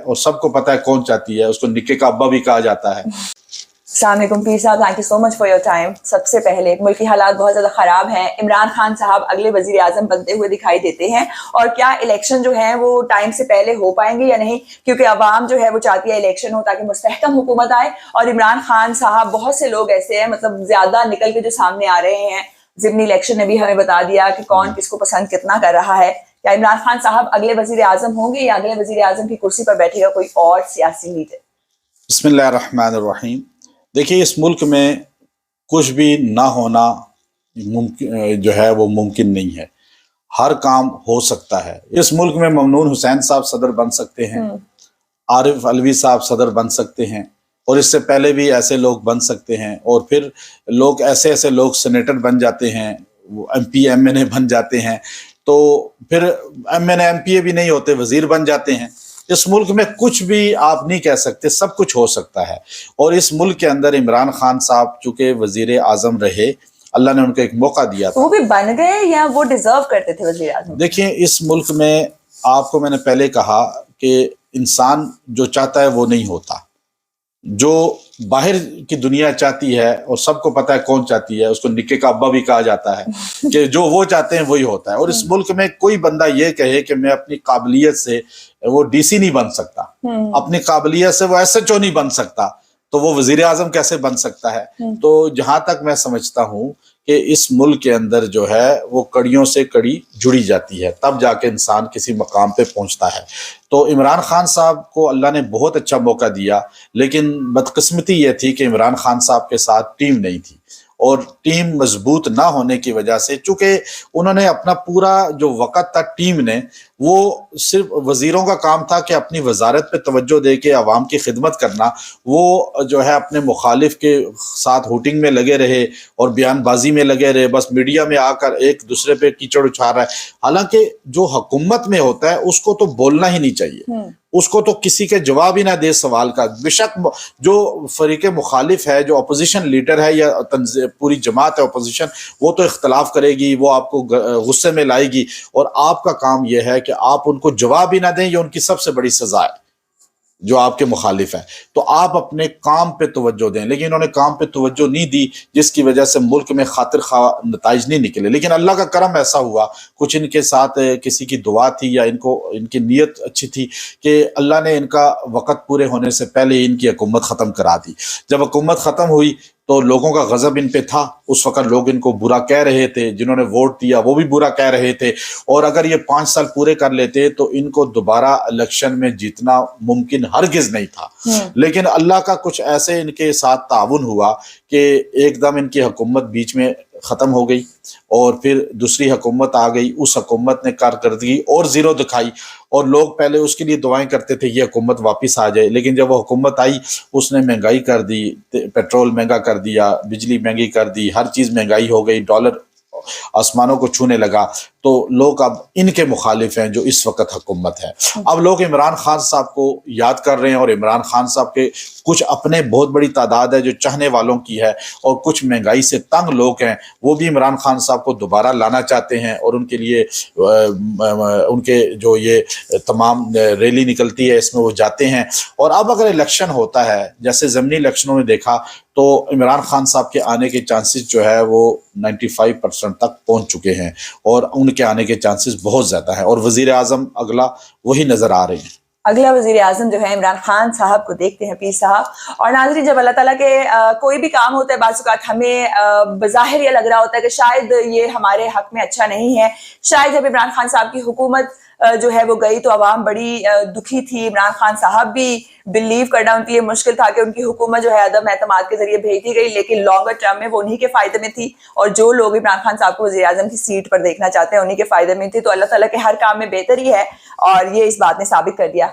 اور سب کو پتہ ہے کون چاہتی ہے، اس کو نکے کا ابا بھی کہا جاتا ہے۔ السلام علیکم پیر صاحب، thank you so much for your time. سب سے پہلے ملکی حالات بہت زیادہ خراب ہیں، عمران خان صاحب اگلے وزیر اعظم بنتے ہوئے دکھائی دیتے ہیں، اور کیا الیکشن جو ہیں وہ ٹائم سے پہلے ہو پائیں گے یا نہیں؟ کیونکہ عوام جو ہے وہ چاہتی ہے الیکشن ہو تاکہ مستحکم حکومت آئے، اور عمران خان صاحب بہت سے لوگ ایسے ہیں مطلب زیادہ نکل کے جو سامنے آ رہے ہیں، ضمنی الیکشن نے بھی ہمیں بتا دیا کہ کون کس کو پسند کتنا کر رہا ہے۔ کیا عمران خان صاحب اگلے وزیر اعظم ہوں گے یا اگلے وزیر اعظم کی کرسی پر بیٹھے گا کوئی اور سیاسی لیڈر؟ بسم اللہ الرحمن الرحیم۔ دیکھیے، اس ملک میں کچھ بھی نہ ہونا جو ہے وہ ممکن نہیں ہے، ہر کام ہو سکتا ہے۔ اس ملک میں ممنون حسین صاحب صدر بن سکتے ہیں، عارف علوی صاحب صدر بن سکتے ہیں، اور اس سے پہلے بھی ایسے لوگ بن سکتے ہیں، اور پھر لوگ ایسے لوگ سینیٹر بن جاتے ہیں، وہ ایم پی ایم این اے بن جاتے ہیں، تو پھر ایم این اے ایم پی اے بھی نہیں ہوتے، وزیر بن جاتے ہیں۔ اس ملک میں کچھ بھی آپ نہیں کہہ سکتے، سب کچھ ہو سکتا ہے۔ اور اس ملک کے اندر عمران خان صاحب چونکہ وزیر اعظم رہے، اللہ نے ان کو ایک موقع دیا تھا۔ وہ بھی بن گئے یا وہ ڈیزرو کرتے تھے وزیر اعظم؟ دیکھیں، اس ملک میں آپ کو میں نے پہلے کہا کہ انسان جو چاہتا ہے وہ نہیں ہوتا، جو باہر کی دنیا چاہتی ہے، اور سب کو پتہ ہے کون چاہتی ہے، اس کو نکے کا ابا بھی کہا جاتا ہے کہ جو وہ چاہتے ہیں وہی ہوتا ہے۔ اور اس ملک میں کوئی بندہ یہ کہے کہ میں اپنی قابلیت سے وہ ڈی سی نہیں بن سکتا، اپنی قابلیت سے وہ ایس ایچ او نہیں بن سکتا، تو وہ وزیر اعظم کیسے بن سکتا ہے؟ تو جہاں تک میں سمجھتا ہوں کہ اس ملک کے اندر جو ہے وہ کڑیوں سے کڑی جڑی جاتی ہے، تب جا کے انسان کسی مقام پہ پہنچتا ہے۔ تو عمران خان صاحب کو اللہ نے بہت اچھا موقع دیا، لیکن بدقسمتی یہ تھی کہ عمران خان صاحب کے ساتھ ٹیم نہیں تھی، اور ٹیم مضبوط نہ ہونے کی وجہ سے، چونکہ انہوں نے اپنا پورا جو وقت تھا ٹیم نے، وہ صرف وزیروں کا کام تھا کہ اپنی وزارت پہ توجہ دے کے عوام کی خدمت کرنا، وہ جو ہے اپنے مخالف کے ساتھ ہوٹنگ میں لگے رہے اور بیان بازی میں لگے رہے، بس میڈیا میں آ کر ایک دوسرے پہ کیچڑ اچھال رہا ہے۔ حالانکہ جو حکومت میں ہوتا ہے اس کو تو بولنا ہی نہیں چاہیے، اس کو تو کسی کے جواب ہی نہ دے سوال کا۔ بے شک جو فریق مخالف ہے، جو اپوزیشن لیڈر ہے یا پوری جماعت ہے اپوزیشن، وہ تو اختلاف کرے گی، وہ آپ کو غصے میں لائے گی، اور آپ کا کام یہ ہے کہ آپ ان کو جواب ہی نہ دیں، یہ ان کی سب سے بڑی سزا ہے جو آپ کے مخالف ہیں۔ تو آپ اپنے کام پہ توجہ دیں، لیکن انہوں نے کام پہ توجہ نہیں دی، جس کی وجہ سے ملک میں خاطر خواہ نتائج نہیں نکلے۔ لیکن اللہ کا کرم ایسا ہوا، کچھ ان کے ساتھ کسی کی دعا تھی یا ان کی نیت اچھی تھی کہ اللہ نے ان کا وقت پورے ہونے سے پہلے ان کی حکومت ختم کرا دی۔ جب حکومت ختم ہوئی تو لوگوں کا غضب ان پہ تھا، اس وقت لوگ ان کو برا کہہ رہے تھے، جنہوں نے ووٹ دیا وہ بھی برا کہہ رہے تھے، اور اگر یہ 5 سال پورے کر لیتے تو ان کو دوبارہ الیکشن میں جیتنا ممکن ہرگز نہیں تھا۔ لیکن اللہ کا کچھ ایسے ان کے ساتھ تعاون ہوا کہ ایک دم ان کی حکومت بیچ میں ختم ہو گئی، اور پھر دوسری حکومت آ گئی، اس حکومت نے کارکردگی اور زیرو دکھائی، اور لوگ پہلے اس کے لیے دعائیں کرتے تھے یہ حکومت واپس آ جائے، لیکن جب وہ حکومت آئی اس نے مہنگائی کر دی، پیٹرول مہنگا کر دیا، بجلی مہنگی کر دی، ہر چیز مہنگائی ہو گئی، ڈالر آسمانوں کو چھونے لگا، تو لوگ اب ان کے مخالف ہیں جو اس وقت حکومت ہے۔ اب لوگ عمران خان صاحب کو یاد کر رہے ہیں، اور عمران خان صاحب کے کچھ اپنے بہت بڑی تعداد ہے جو چاہنے والوں کی ہے، اور کچھ مہنگائی سے تنگ لوگ ہیں، وہ بھی عمران خان صاحب کو دوبارہ لانا چاہتے ہیں، اور ان کے لیے ان کے جو یہ تمام ریلی نکلتی ہے اس میں وہ جاتے ہیں۔ اور اب اگر الیکشن ہوتا ہے، جیسے ضمنی الیکشنوں میں دیکھا، تو عمران خان صاحب کے آنے کے چانسز جو ہے وہ 95% تک پہنچ چکے ہیں، اور ان کے آنے کے چانسز بہت زیادہ ہیں، اور وزیر اعظم اگلا وہی نظر آ رہے ہیں۔ اگلا وزیر اعظم جو ہے عمران خان صاحب کو دیکھتے ہیں پیر صاحب۔ اور ناظرین، جب اللہ تعالیٰ کے کوئی بھی کام ہوتا ہے، بعض اوقات ہمیں بظاہر یہ لگ رہا ہوتا ہے کہ شاید یہ ہمارے حق میں اچھا نہیں ہے، شاید جب عمران خان صاحب کی حکومت جو ہے وہ گئی تو عوام بڑی دکھی تھی، عمران خان صاحب بھی بلیو کرنا ان کے لیے مشکل تھا کہ ان کی حکومت جو ہے عدم اعتماد کے ذریعے بھیج دی گئی، لیکن لانگر ٹرم میں وہ انہی کے فائدے میں تھی، اور جو لوگ عمران خان صاحب کو وزیر اعظم کی سیٹ پر دیکھنا چاہتے ہیں انہی کے فائدے میں تھی۔ تو اللہ تعالیٰ کے ہر کام میں بہتری ہے، اور یہ اس بات نے ثابت کر دیا۔